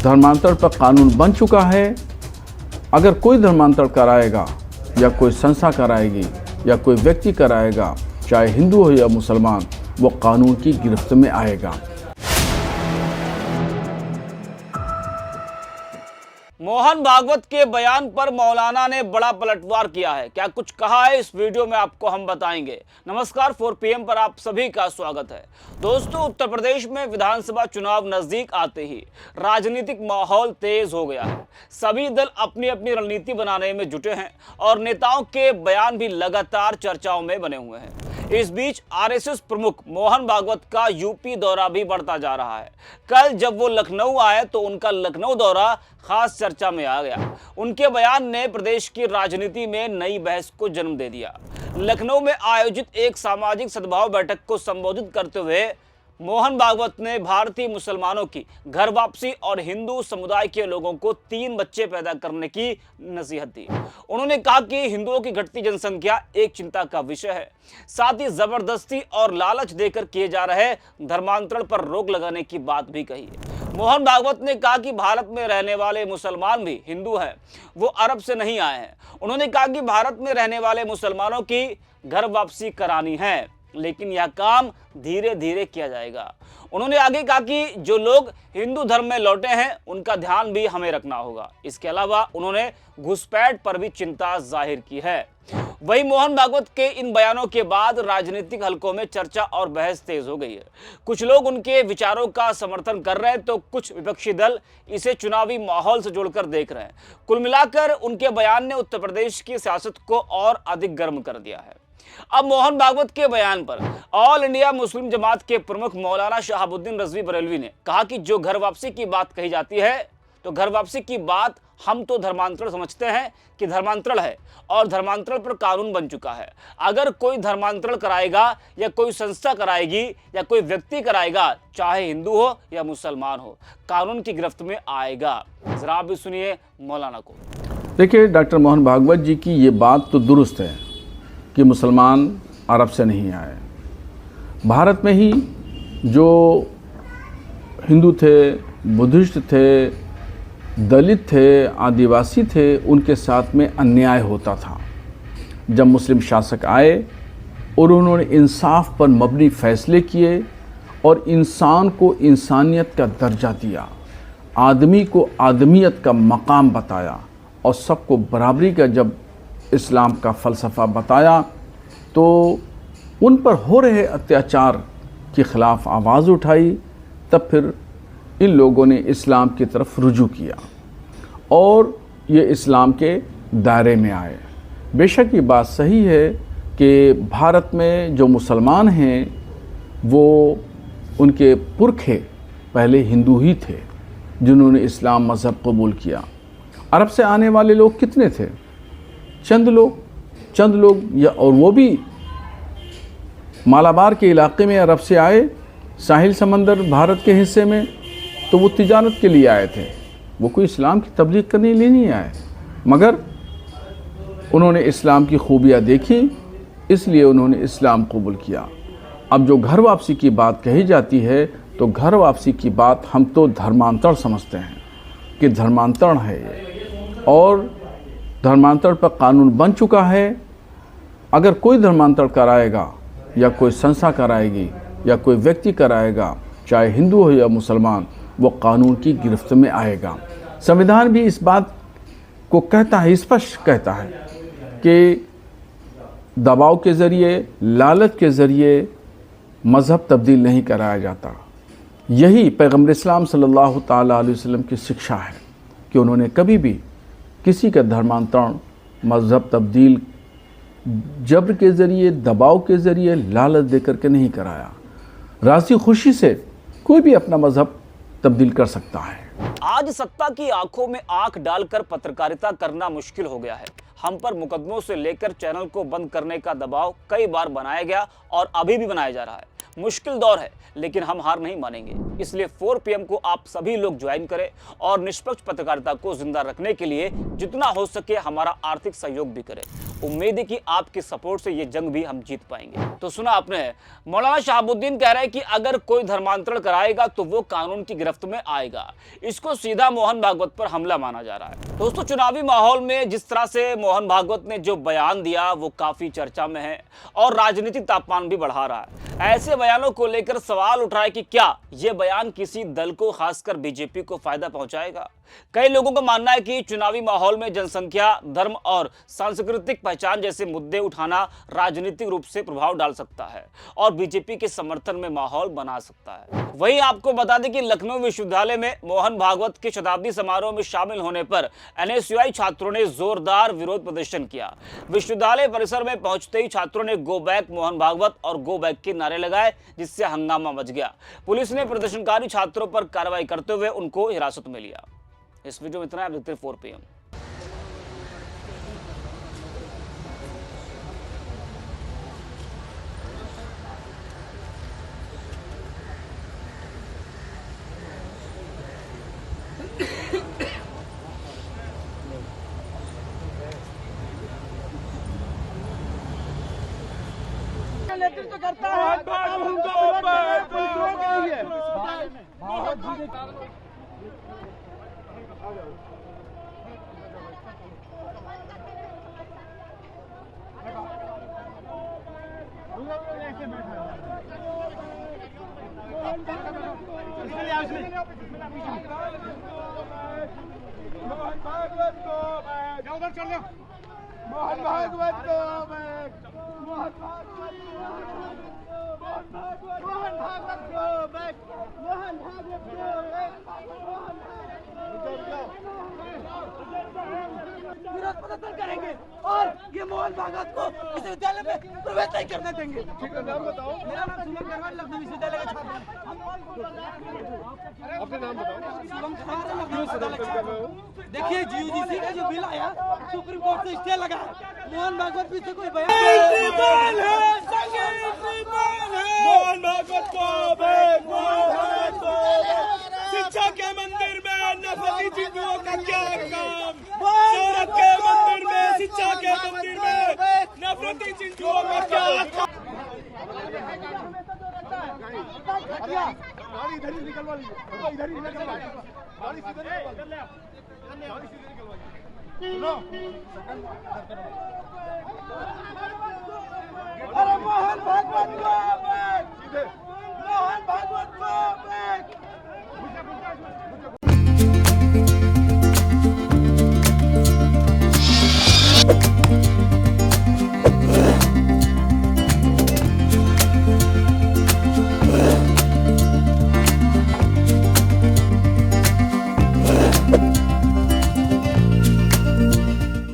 धर्मांतरण पर कानून बन चुका है। अगर कोई धर्मांतरण कराएगा या कोई संस्था कराएगी या कोई व्यक्ति कराएगा, चाहे हिंदू हो या मुसलमान, वो कानून की गिरफ्त में आएगा। मोहन भागवत के बयान पर मौलाना ने बड़ा पलटवार किया है। क्या कुछ कहा है इस वीडियो में आपको हम बताएंगे। नमस्कार, 4 PM पर आप सभी का स्वागत है। दोस्तों, उत्तर प्रदेश में विधानसभा चुनाव नजदीक आते ही राजनीतिक माहौल तेज हो गया है। सभी दल अपनी अपनी रणनीति बनाने में जुटे हैं और नेताओं के बयान भी लगातार चर्चाओं में बने हुए हैं। इस बीच आरएसएस प्रमुख मोहन भागवत का यूपी दौरा भी बढ़ता जा रहा है। कल जब वो लखनऊ आए तो उनका लखनऊ दौरा खास चर्चा में आ गया। उनके बयान ने प्रदेश की राजनीति में नई बहस को जन्म दे दिया। लखनऊ में आयोजित एक सामाजिक सद्भाव बैठक को संबोधित करते हुए मोहन भागवत ने भारतीय मुसलमानों की घर वापसी और हिंदू समुदाय के लोगों को 3 बच्चे पैदा करने की नसीहत दी। उन्होंने कहा कि हिंदुओं की घटती जनसंख्या एक चिंता का विषय है। साथ ही जबरदस्ती और लालच देकर किए जा रहे धर्मांतरण पर रोक लगाने की बात भी कही है। मोहन भागवत ने कहा कि भारत में रहने वाले मुसलमान भी हिंदू हैं, वो अरब से नहीं आए हैं। उन्होंने कहा कि भारत में रहने वाले मुसलमानों की घर वापसी करानी है, लेकिन यह काम धीरे धीरे किया जाएगा। उन्होंने आगे कहा कि जो लोग हिंदू धर्म में लौटे हैं उनका ध्यान भी हमें रखना होगा। इसके अलावा उन्होंने घुसपैठ पर भी चिंता जाहिर की है। वहीं मोहन भागवत के इन बयानों के बाद राजनीतिक हलकों में चर्चा और बहस तेज हो गई है। कुछ लोग उनके विचारों का समर्थन कर रहे हैं तो कुछ विपक्षी दल इसे चुनावी माहौल से जोड़कर देख रहे हैं। कुल मिलाकर उनके बयान ने उत्तर प्रदेश की सियासत को और अधिक गर्म कर दिया है। अब मोहन भागवत के बयान पर ऑल इंडिया मुस्लिम जमात के प्रमुख मौलाना शहाबुद्दीन रजवी बरेलवी ने कहा कि जो घर वापसी की बात कही जाती है तो घर वापसी की बात हम तो धर्मांतरण समझते हैं कि धर्मांतरण है और धर्मांतरण पर कानून बन चुका है। अगर कोई धर्मांतरण कराएगा या कोई संस्था कराएगी या कोई व्यक्ति कराएगा, चाहे हिंदू हो या मुसलमान हो, कानून की गिरफ्त में आएगा। जरा आप भी सुनिए मौलाना को। देखिए, डॉक्टर मोहन भागवत जी की ये बात तो दुरुस्त है कि मुसलमान अरब से नहीं आए। भारत में ही जो हिंदू थे, बुद्धिस्ट थे, दलित थे, आदिवासी थे, उनके साथ में अन्याय होता था। जब मुस्लिम शासक आए और उन्होंने इंसाफ पर मबनी फैसले किए और इंसान को इंसानियत का दर्जा दिया, आदमी को आदमियत का मकाम बताया और सबको बराबरी का जब इस्लाम का फ़लसफ़ा बताया, तो उन पर हो रहे अत्याचार के ख़िलाफ़ आवाज़ उठाई। तब फिर इन लोगों ने इस्लाम की तरफ रुजू किया और ये इस्लाम के दायरे में आए। बेशक ये बात सही है कि भारत में जो मुसलमान हैं वो उनके पुरखे पहले हिंदू ही थे जिन्होंने इस्लाम मज़हब कबूल किया। अरब से आने वाले लोग कितने थे? चंद लोग या और वो भी मालाबार के इलाके में अरब से आए, साहिल समंदर भारत के हिस्से में, तो वो तिजारत के लिए आए थे। वो कोई इस्लाम की तबलीग करने के लिए नहीं आए, मगर उन्होंने इस्लाम की खूबियाँ देखी, इसलिए उन्होंने इस्लाम कबूल किया। अब जो घर वापसी की बात कही जाती है तो घर वापसी की बात हम तो धर्मांतरण समझते हैं कि धर्मांतरण है ये, और धर्मांतरण पर कानून बन चुका है। अगर कोई धर्मांतरण कराएगा या कोई संस्था कराएगी या कोई व्यक्ति कराएगा, चाहे हिंदू हो या मुसलमान, वो कानून की गिरफ्त में आएगा। संविधान भी इस बात को कहता है, स्पष्ट कहता है कि दबाव के ज़रिए, लालच के ज़रिए मज़हब तब्दील नहीं कराया जाता। यही पैगम्बर इस्लाम सल्लल्लाहु ताला अलैहि वसल्लम की शिक्षा है कि उन्होंने कभी भी किसी का धर्मांतरण, मज़हब तब्दील जबर के ज़रिए, दबाव के ज़रिए, लालच दे करके नहीं कराया। राज़ी खुशी से कोई भी अपना मज़हब तब्दील कर सकता है। आज सत्ता की आंखों में आंख डालकर पत्रकारिता करना मुश्किल हो गया है। हम पर मुकदमों से लेकर चैनल को बंद करने का दबाव कई बार बनाया गया और अभी भी बनाया जा रहा है। मुश्किल दौर है, लेकिन हम हार नहीं मानेंगे। इसलिए 4 PM को आप सभी लोग ज्वाइन करें और निष्पक्ष पत्रकारिता को जिंदा रखने के लिए जितना हो सके हमारा आर्थिक सहयोग भी करें। उम्मीद है कि आपके सपोर्ट से ये जंग भी हम जीत पाएंगे। तो सुना आपने, मौलाना शहाबुद्दीन कह रहे हैं कि अगर कोई धर्मांतरण कराएगा तो वो कानून की गिरफ्त में आएगा। इसको सीधा मोहन भागवत पर हमला माना जा रहा है। दोस्तों, चुनावी माहौल में जिस तरह से मोहन भागवत ने जो बयान दिया वो काफी चर्चा में है और राजनीतिक तापमान भी बढ़ा रहा है। ऐसे बयानों को लेकर सवाल उठ रहा है कि क्या ये बयान किसी दल को, खासकर बीजेपी को फायदा पहुंचाएगा। कई लोगों का मानना है कि चुनावी माहौल में जनसंख्या, धर्म और सांस्कृतिक पहचान जैसे मुद्दे उठाना राजनीतिक रूप से प्रभाव डाल सकता है और बीजेपी के समर्थन में माहौल बना सकता है। वहीं आपको बता दें कि लखनऊ विश्वविद्यालय में मोहन भागवत के शताब्दी समारोह में शामिल होने पर NSUI छात्रों ने जोरदार विरोध प्रदर्शन किया। विश्वविद्यालय परिसर में पहुंचते ही छात्रों ने गो बैक मोहन भागवत और गो बैक के नारे लगाए, जिससे हंगामा मच गया। पुलिस ने प्रदर्शनकारी छात्रों पर कार्रवाई करते हुए उनको हिरासत में लिया। इस वीडियो में इतना, आप देखते हैं 4 PM। नेतृत्व करता है, अब हमको मोहन भागवत को उधर चल जाओ। मोहन भागवत को मोहन भागवत विरोध प्रदर्शन करेंगे और ये मोहन भागवत को इस विद्यालय में प्रवेश नहीं करने देंगे। ठीक है, नाम बताओ। मेरा नाम सुमन अग्रवाल, लखनऊ विश्वविद्यालय का छात्र। अपने नाम बताओ। शुभम कुमार, लखनऊ विश्वविद्यालय का छात्र। देखिए, GUGC का जो बिल आया, सुप्रीम कोर्ट से स्टे लगा है। मोहन भागवत पीछे कोई बयान मोहन भागवत को शिक्षा के मंदिर में नफरती चिंतुओं का क्या काम? भारत के मंदिर में, शिक्षा के मंदिर में नफरती चिंतुओं का क्या काम? गाड़ी इधर ही निकलवा लीजिए, इधर ही निकलवा लीजिए, गाड़ी सीधे निकलवा, गाड़ी सीधे निकलवा। सुनो,